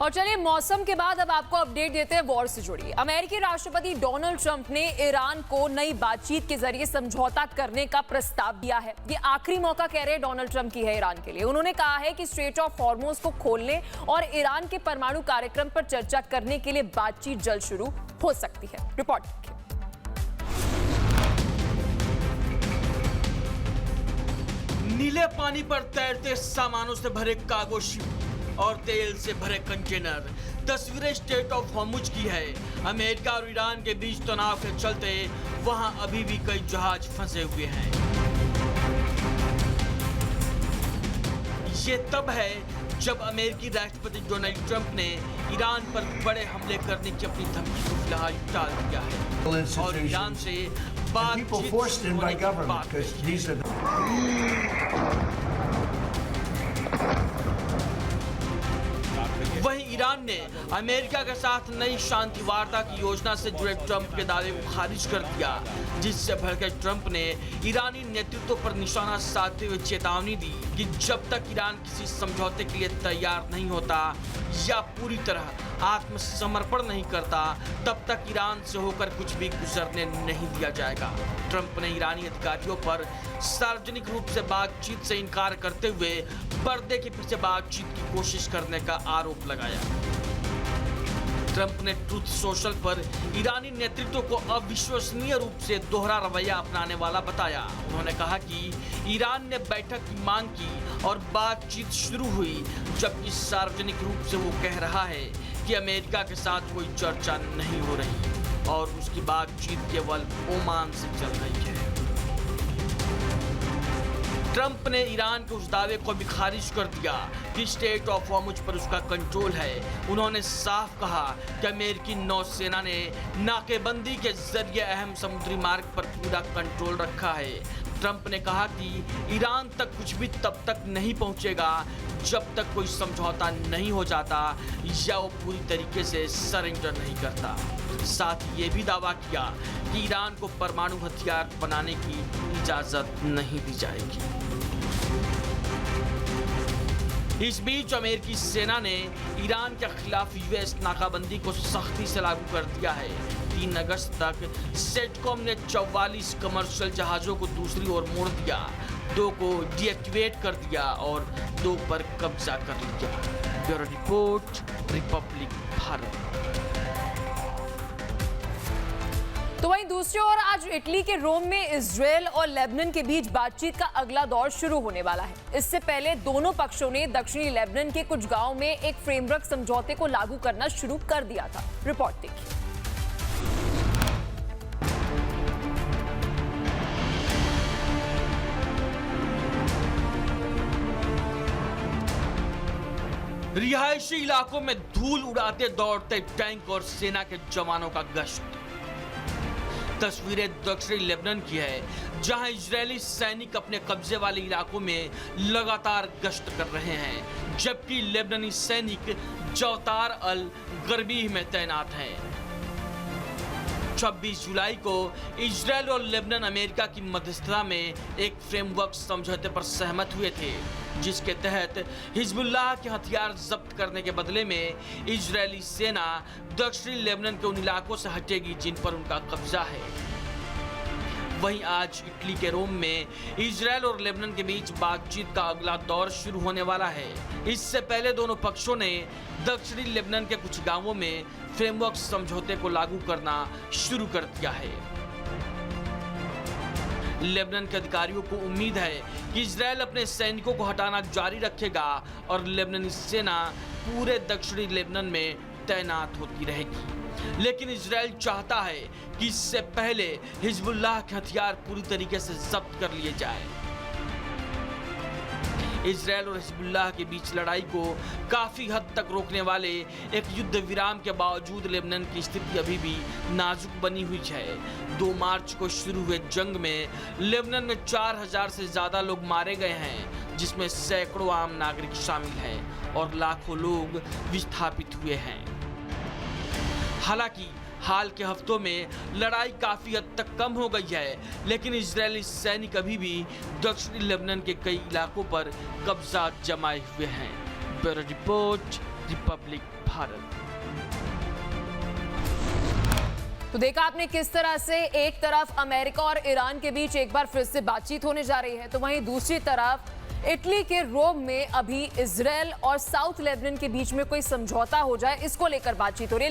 और चलिए मौसम के बाद अब आपको अपडेट देते हैं वॉर से जुड़ी। अमेरिकी राष्ट्रपति डोनाल्ड ट्रंप ने ईरान को नई बातचीत के जरिए समझौता करने का प्रस्ताव दिया है। ये आखिरी मौका कह रहे डोनाल्ड ट्रंप की है ईरान के लिए। उन्होंने कहा है कि स्ट्रेट ऑफ हॉर्मुज को खोलने और ईरान के परमाणु कार्यक्रम पर चर्चा करने के लिए बातचीत जल्द शुरू हो सकती है। रिपोर्ट देखिए। नीले पानी पर तैरते सामानों से भरे कार्गो शिप और तेल से भरे कंटेनर। तस्वीरें स्ट्रेट ऑफ हॉर्मुज की है। अमेरिका और ईरान के बीच तनाव के चलते वहां अभी भी कई जहाज फंसे हुए हैं। ये तब है जब अमेरिकी राष्ट्रपति डोनाल्ड ट्रंप ने ईरान पर बड़े हमले करने की अपनी धमकी को फिलहाल टाल दिया है और ईरान से बातचीत होने की बात है। वहीं ईरान ने अमेरिका के साथ नई शांति वार्ता की योजना से जुड़े ट्रंप के दावे को खारिज कर दिया, जिससे भड़के ट्रंप ने ईरानी नेतृत्व पर निशाना साधते हुए चेतावनी दी कि जब तक ईरान किसी समझौते के लिए तैयार नहीं होता या पूरी तरह आत्मसमर्पण नहीं करता, तब तक ईरान से होकर कुछ भी गुजरने नहीं दिया जाएगा। ट्रंप ने ईरानी अधिकारियों पर सार्वजनिक रूप से बातचीत से इनकार करते हुए पर्दे के पीछे बातचीत की कोशिश करने का आरोप लगाया। ट्रंप ने ट्रूथ सोशल पर ईरानी नेतृत्व को अविश्वसनीय रूप से दोहरा रवैया अपनाने वाला बताया। उन्होंने कहा कि ईरान ने बैठक की मांग की और बातचीत शुरू हुई, जबकि सार्वजनिक रूप से वो कह रहा है कि अमेरिका के साथ कोई चर्चा नहीं हो रही और उसकी बातचीत केवल ओमान से चल रही है। ट्रंप ने ईरान के उस दावे को भी खारिज कर दिया कि स्ट्रेट ऑफ हॉर्मुज पर उसका कंट्रोल है। उन्होंने साफ कहा कि अमेरिकी नौसेना ने नाकेबंदी के जरिए अहम समुद्री मार्ग पर पूरा कंट्रोल रखा है। ट्रंप ने कहा कि ईरान तक कुछ भी तब तक नहीं पहुंचेगा जब तक कोई समझौता नहीं हो जाता या वो पूरी तरीके से सरेंडर नहीं करता। साथ ही ये भी दावा किया कि ईरान को परमाणु हथियार बनाने की इजाजत नहीं दी जाएगी। इस बीच अमेरिकी सेना ने ईरान के खिलाफ यूएस नाकाबंदी को सख्ती से लागू कर दिया है। 3 अगस्त तक सेटकॉम ने 44 कमर्शियल जहाजों को दूसरी ओर मोड़ दिया, 2 को डीएक्टिवेट कर दिया और 2 पर कब्जा कर लिया। Bureau report, Republic Bharat. तो वहीं दूसरी ओर आज इटली के रोम में इजरायल और लेबनान के बीच बातचीत का अगला दौर शुरू होने वाला है। इससे पहले दोनों पक्षों ने दक्षिणी लेबनान के कुछ गांवों में एक फ्रेमवर्क समझौते को लागू करना शुरू कर दिया था। रिपोर्ट देखिए। रिहायशी इलाकों में धूल उड़ाते दौड़ते टैंक और सेना के जवानों का गश्त। तस्वीरें दक्षिणी लेबनान की है, जहां इजरायली सैनिक अपने कब्जे वाले इलाकों में लगातार गश्त कर रहे हैं, जबकि लेबनानी सैनिक जौतार अल गर्बी में तैनात हैं। 26 जुलाई को इजरायल और लेबनान अमेरिका की मध्यस्थता में एक फ्रेमवर्क समझौते पर सहमत हुए थे, जिसके तहत हिजबुल्लाह के हथियार जब्त करने के बदले में इजरायली सेना दक्षिणी लेबनान के उन इलाकों से हटेगी जिन पर उनका कब्जा है। वहीं आज इटली के रोम में इजरायल और लेबनान के बीच बातचीत का अगला दौर शुरू होने वाला है। इससे पहले दोनों पक्षों ने दक्षिणी लेबनान के कुछ गांवों में फ्रेमवर्क समझौते को लागू करना शुरू कर दिया है। लेबनान के अधिकारियों को उम्मीद है कि इजरायल अपने सैनिकों को हटाना जारी रखेगा और लेबनानी सेना पूरे दक्षिणी लेबनान में तैनात होती रहेगी। लेकिन इजरायल चाहता है कि इससे पहले हिजबुल्लाह के हथियार पूरी तरीके से जब्त कर लिए जाए। इजरायल और हिजबुल्लाह के बीच लड़ाई को काफी हद तक रोकने वाले एक युद्ध विराम के बावजूद लेबनान की स्थिति अभी भी नाजुक बनी हुई है। 2 मार्च को शुरू हुए जंग में लेबनान में 4000 से ज्यादा लोग मारे गए हैं, जिसमें सैकड़ों आम नागरिक शामिल हैं और लाखों लोग विस्थापित हुए हैं। हालांकि हाल के हफ्तों में लड़ाई काफी हद तक कम हो गई है, लेकिन इजरायली सैनिक अभी भी दक्षिणी लेबनान के कई इलाकों पर कब्जा जमाए हुए हैं। Bureau report, Republic Bharat. तो देखा आपने किस तरह से एक तरफ अमेरिका और ईरान के बीच एक बार फिर से बातचीत होने जा रही है, तो वहीं दूसरी तरफ इटली के रोम में अभी इजरायल और साउथ लेबनान के बीच में कोई समझौता हो जाए, इसको लेकर बातचीत हो रही है।